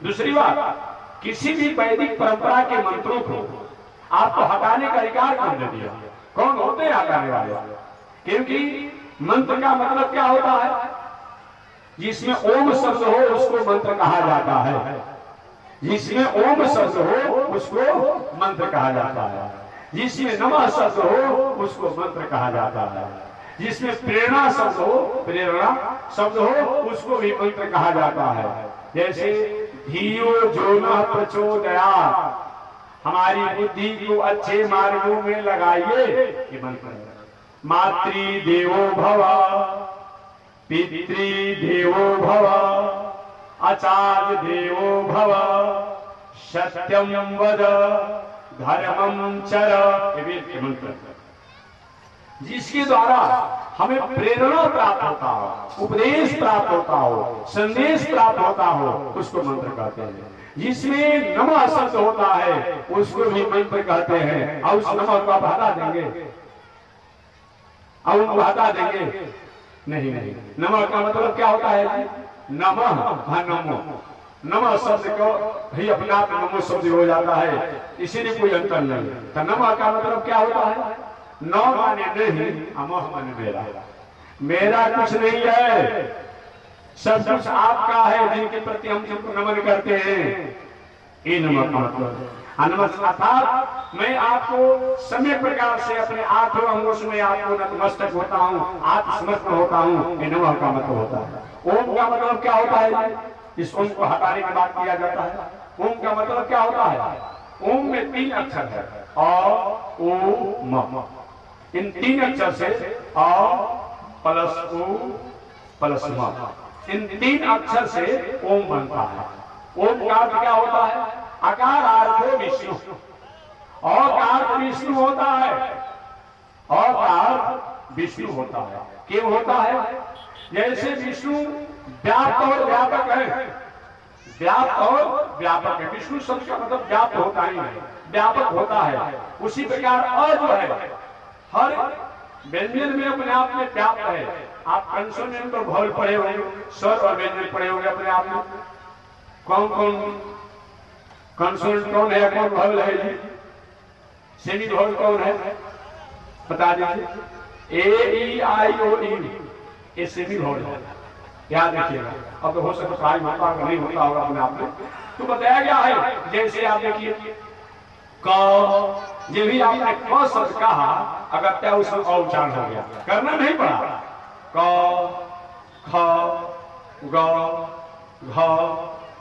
दूसरी बात, किसी भी वैदिक परंपरा के मंत्रों को आपको हटाने का अधिकार कौन दे दिया? कौन होते हैं हटाने वाले? क्योंकि मंत्र का मतलब क्या होता है? जिसमें ओम शब्द हो उसको मंत्र कहा जाता है। जिसमें ओम शब्द हो उसको मंत्र कहा जाता है। जिसमें नमः शब्द हो उसको मंत्र कहा जाता है। जिसमें प्रेरणा शब्द हो, प्रेरणा शब्द हो, उसको भी मंत्र कहा जाता है। जैसे धियो जो न प्रचोदयात्, हमारी बुद्धि को अच्छे मार्गों में लगाइए, ये मंत्र है। मातृ देवो भव, पितृ देवो भव, आचार्य देवो भव, सत्यम वद, धर्मम चर, ये मंत्र, जिसके द्वारा हमें प्रेरणा प्राप्त होता हो, उपदेश प्राप्त होता हो, संदेश प्राप्त होता हो, उसको मंत्र कहते हैं। जिसमें नमः शब्द होता है उसको भी मंत्र कहते हैं। और उस नमः को आप हटा देंगे? अब उनको हटा देंगे? नहीं नहीं। नमः का मतलब क्या होता है? नमः, नमो, नमः शब्द को ही अपने आप नमो शब्द हो जाता है, इसीलिए कोई अंतर नहीं। तो नमः का मतलब क्या होता है? न माने नहीं, अमोह माने मेरा, मेरा कुछ नहीं है, सब कुछ आपका है, जिनके प्रति हम सबको नमन करते हैं। ये नमः का मतलब अर्थात मैं आपको समय प्रकार से अपने आठों अंगों से मैं आपको नतमस्तक होता हूँ, आत्मसमर्पण होता हूँ। ये नमः का मतलब होता है। ओम का मतलब क्या होता है? इस ओम को हटाने की बात किया जाता है। ओम का मतलब क्या होता है? ओम में 3 अक्षर है, अ, ओ, म। इन 3 अक्षर से अ प्लस ओ प्लस म, इन 3 अक्षर से ओम बनता है। ओम का अर्थ क्या होता है? आकार आर्थ विष्णु, और का अर्थ विष्णु होता है, और का अर्थ विष्णु होता है। क्यों होता है? जैसे विष्णु व्याप्त और व्यापक है, व्याप्त और व्यापक है। विष्णु शब्द का मतलब व्याप्त होता ही नहीं, व्यापक होता है। उसी प्रकार अ जो है हर व्यंजन में अपने आप में व्याप्त है। आप कंसोनेंट और वॉवल पढ़े होंगे, स्वर और व्यंजन पढ़े होंगे अपने आप में। कौन कौन कंसोनेंट कौन है, कौन वॉवल है जी? सेमी वॉवल कौन है बता दीजिए? ए ई आई ओ ई, ये सेमी वॉवल है, याद रखिएगा। अब तो हो सकता सारी मात्रा का नहीं होता होगा अपने आप में, तो बताया गया है। जैसे आप देखिए क, ये भी आपने क शब्द कहा, अगर क्या उसमें उच्चारण हो गया, करना नहीं पड़ा। क, ख, ग, घ,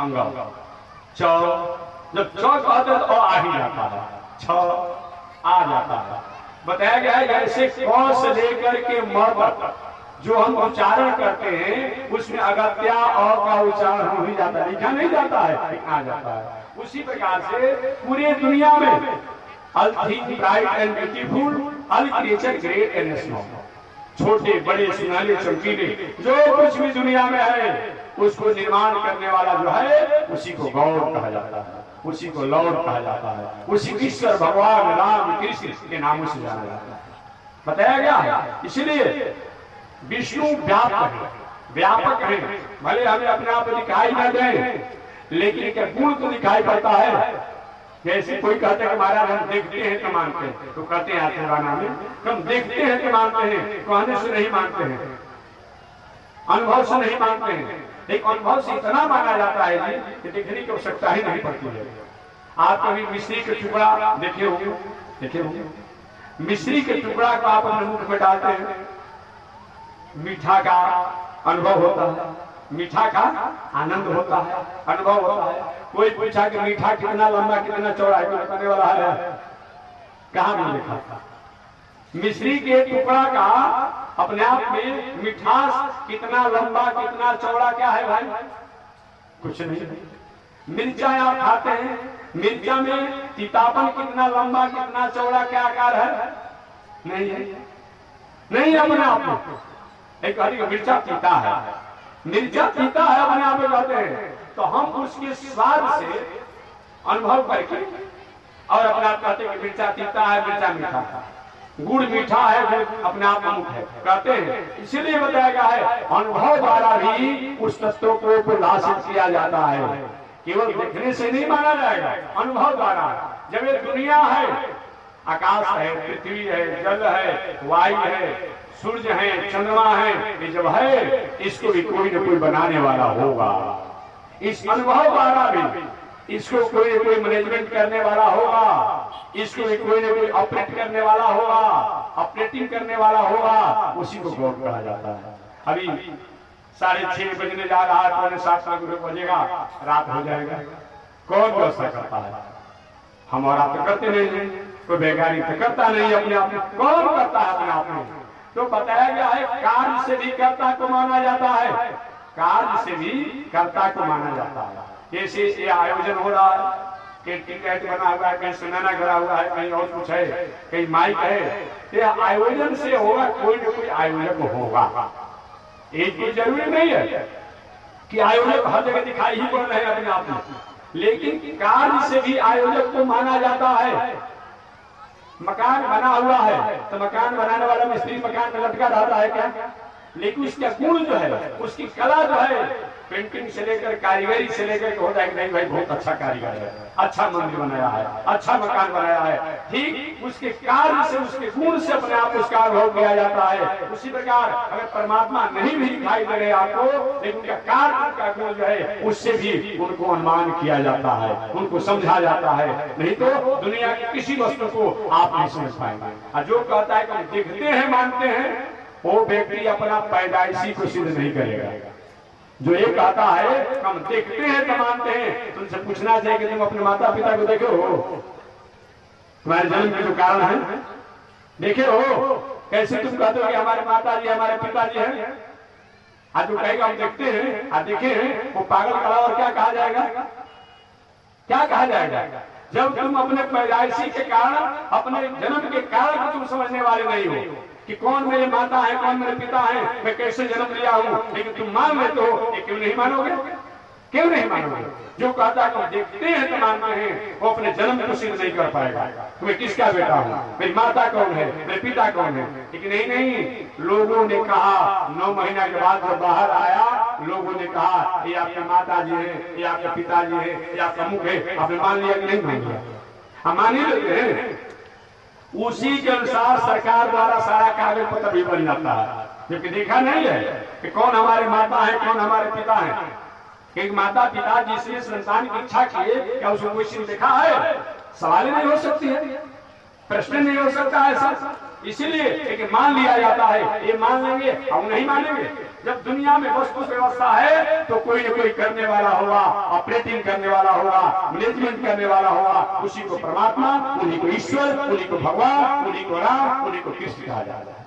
अंग, च, जब च कहते तो आ ही जाता है, छ आ जाता है। बताया गया है जैसे क से लेकर के म तक जो हम उच्चारण करते हैं उसमें अगत्या अ का उच्चारण हो ही जाता है, लिखा नहीं जाता है, आ जाता है। उसी प्रकार से पूरी दुनिया में all things bright and beautiful, all creature great and small, छोटे बड़े सुनहले चमकीले जो कुछ भी दुनिया में है उसको निर्माण करने वाला जो है उसी को गौर कहा जाता है, उसी को लॉर्ड कहा जाता है, उसी ईश्वर भगवान राम कृष्ण के नामों से जाना जाता है। बताया गया है। इसलिए विष्णु व्यापक है, व्यापक है। भले हमें अपने आप दिखाई न दे, लेकिन क्या गुण तो दिखाई पड़ता है। जैसे कोई कहते हैं कि महाराज हम देखते हैं तो मानते हैं, तो कहते हैं आत्मवाना में हम देखते हैं तो मानते हैं, कहने से नहीं मानते हैं, अनुभव से नहीं मानते हैं। एक अनुभव से इतना माना जाता है जी कि देखने की आवश्यकता ही नहीं पड़ती है। आप कभी मिश्री के टुकड़ा देखे होंगे, देखे होंगे? मिश्री के टुकड़ा को आप अपने मुख में डालते हैं, मीठा का अनुभव होता है, मीठा का आनंद होता है, अनुभव होता है। कोई पूछा कि मीठा कितना लंबा कितना चौड़ा है, बताने वाला है? कहाँ में लिखा था? मिश्री के टुकड़ा का अपने आप में मिठास कितना लंबा कितना चौड़ा क्या है भाई? कुछ नहीं। मिर्चा आप खाते हैं, मिर्चा में तीतापन कितना लंबा कितना चौड़ा क्या आकार है? नहीं है, नहीं अपने आप में। एक मिर्चा तीता है, मिर्चा तीता है अपने आप में कहते हैं, तो हम उसके स्वाद से अनुभव करके और अपने आप कहते हैं कि मिर्चा तीता है, मिर्चा मीठा है, गुड़ मीठा है, गुड़ अपने आप अमुक है कहते हैं। इसीलिए बताया गया है अनुभव द्वारा भी उस तत्व को प्रकाशित किया जाता है केवल देखने से नहीं माना जाएगा, अनुभव द्वारा। जब ये दुनिया है, आकाश है, पृथ्वी है, जल है, वायु है, सूर्य है, चंद्रमा है, ये जब है इसको भी कोई न कोई बनाने वाला होगा। इस अनुभव द्वारा भी इसको कोई न कोई मैनेजमेंट करने वाला होगा, इसको भी कोई न कोई ऑपरेट करने वाला होगा, ऑपरेटिंग करने वाला होगा, उसी को गॉड कहा जाता है। अभी 6:30 बजने जा रहा है, 7:45 बजेगा, रात हो जाएगा। कौन व्यवस्था करता है? हम और आप तो करते नहीं, कोई वैज्ञानिक तो करता नहीं अपने आप में। कौन करता है अपने आप में? तो बताया गया है कार्य से भी कर्ता को माना जाता है, कार्य से भी कर्ता को माना जाता है। जैसे ये आयोजन हो रहा है, कहीं टिकट बना हुआ है, कहीं सुनाना करा हुआ है, कहीं और कुछ है, कहीं माइक है, ये आयोजन से होगा, कोई न कोई आयोजक होगा। एक कोई जरूरी नहीं है कि आयोजक हर जगह दिखाई ही पड़ रहे हैं अपने आप में, लेकिन कार्य से भी आयोजक को माना जाता है। मकान बना हुआ है तो मकान बनाने वाला मिस्त्री मकान में लटका रहता है क्या? लेकिन उसका गुण जो है, उसकी कला जो है, पेंटिंग से लेकर कारीगरी से लेकर हो जाएगा, नहीं भाई बहुत अच्छा कारीगर है, अच्छा मंदिर बनाया है, अच्छा मकान बनाया है। ठीक उसके कार्य से, उसके गुण से अपने आप उसका अनुभव किया जाता है। उसी प्रकार अगर परमात्मा नहीं भी दिखाई दे रहे आपको, लेकिन उनका कार्य का गुण जो है, उससे भी उनको अनुमान किया जाता है, उनको समझा जाता है। नहीं तो दुनिया की किसी वस्तु को आप नहीं समझ पाएंगे। और जो कहता है कि हम देखते हैं मानते हैं, वो व्यक्ति अपना पैदाइशी को सिद्ध नहीं करेगा। जो ये कहता है हम देखते हैं तो मानते हैं, तुमसे पूछना चाहिए कि तुम अपने माता पिता को देखे हो? तुम्हारे जन्म के जो कारण है देखे हो? कैसे तुम कहते हो कि हमारे माता जी हमारे पिताजी हैं? आज जो कहेगा हम देखते हैं, आज देखे हैं, वो पागल खड़ा और क्या कहा जाएगा? क्या कहा जाएगा? जब तुम अपने पैदाइशी के कारण, अपने जन्म के कारण को तुम समझने वाले नहीं हो कि कौन मेरे माता है, कौन मेरे पिता है, मैं कैसे जन्म लिया हूँ, लेकिन तुम मान लेते हो, ये क्यों नहीं मानोगे? क्यों नहीं मानोगे? जो कहता है हम देखते हैं तो मानते हैं, वो अपने जन्म को सिद्ध नहीं कर पाएगा। तुम्हें किसका बेटा हूँ, मेरी माता कौन है, मेरे पिता कौन है? लेकिन नहीं, लोगों ने कहा 9 महीना के बाद जब बाहर आया, लोगों ने कहा ये आपके माता जी है, ये आपके पिताजी है, ये आपका मुख है। आपने मान लिया कि नहीं मान लिया? हम मान ही लेते हैं। उसी के अनुसार सरकार द्वारा सारा कागज पत्र भी बन जाता है, जबकि देखा नहीं है कि कौन हमारे माता है, कौन हमारे पिता है। एक माता पिता जिसने संतान की इच्छा की है, क्या उसको कोई सिंह देखा है? सवाल ही नहीं हो सकती है, प्रश्न नहीं हो सकता है ऐसा। इसीलिए एक मान लिया जाता है, ये मान लेंगे, हम नहीं मानेंगे। जब दुनिया में वस्तु व्यवस्था है तो कोई न कोई करने वाला होगा, ऑपरेटिंग करने वाला होगा, मैनेजमेंट करने वाला होगा। उसी को परमात्मा, उन्हीं को ईश्वर, उन्हीं को भगवान, उन्हीं को राम, उन्हीं को कृष्ण कहा जाता है।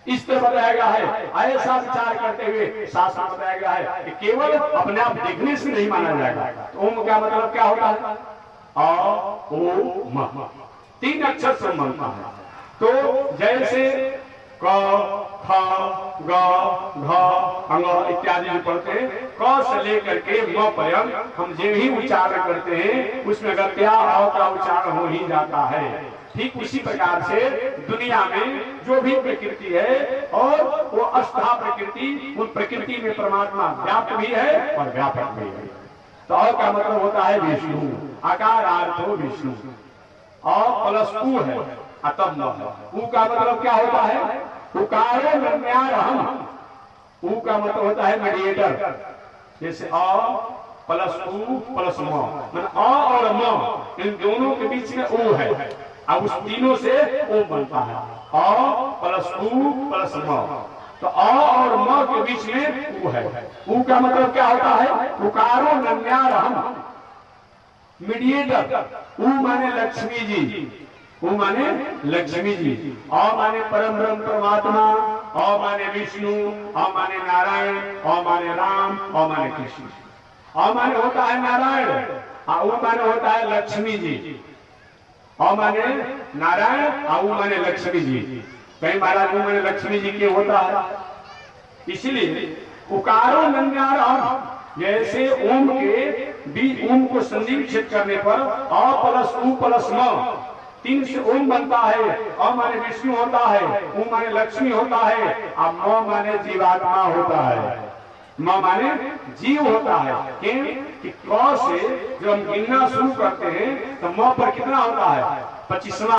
इस तरह बताया गया है। ऐसा विचार करते हुए शास्त्र में बताया गया है कि केवल अपने आप देखने से नहीं माना जाएगा। तो ओम का मतलब क्या होता है? अ, ओ, म, 3 अक्षर से बनता है। तो जैसे क, ख, ग, घ, अंग इत्यादि जो पढ़ते हैं, क से लेकर के म पर्यंत हम जो ही उच्चारण करते हैं, उसमें अगर क्या अ का उच्चारण हो ही जाता है। ठीक उसी प्रकार से दुनिया में जो भी प्रकृति है, और वो अष्टा प्रकृति, उन प्रकृति में परमात्मा व्याप्त भी है और व्यापक भी है। तो अ का मतलब होता है विष्णु, आकारार्थो विष्णु। अ प्लस उ है, अतम है। उ का मतलब क्या होता है? उकारो नन्यारहम। उ का मतलब होता है मीडिएटर। जैसे अ प्लस उ प्लस म, मतलब अ और म, इन दोनों के बीच में उ है। अब उस तीनों से ओ बनता है, अ प्लस उ प्लस म। तो अ और म के बीच में उ है। उ का मतलब क्या होता है? उकारो नन्यारहम, मीडिएटर। उ माने लक्ष्मी जी, उ माने लक्ष्मी जी, अ माने परम ब्रह्म परमात्मा, अ माने विष्णु, अ माने नारायण, अ माने राम, अ माने कृष्ण। अ माने होता है नारायण, उ माने होता है लक्ष्मी जी। अ माने नारायण, उ माने लक्ष्मी जी। कहीं महाराज उ माने लक्ष्मी जी के होता है। इसलिए उकारो नन्यारहम, जैसे ओम के बीच, ओम को संधि विच्छेद करने पर अ प्लस उ प्लस म, 3 से ओम बनता है। अ माने विष्णु होता है, उ माने लक्ष्मी होता है, और म माने जीवात्मा होता है। म माने जीव होता है। कि क से जब हम गिनना शुरू करते हैं तो म पर कितना होता है 25वां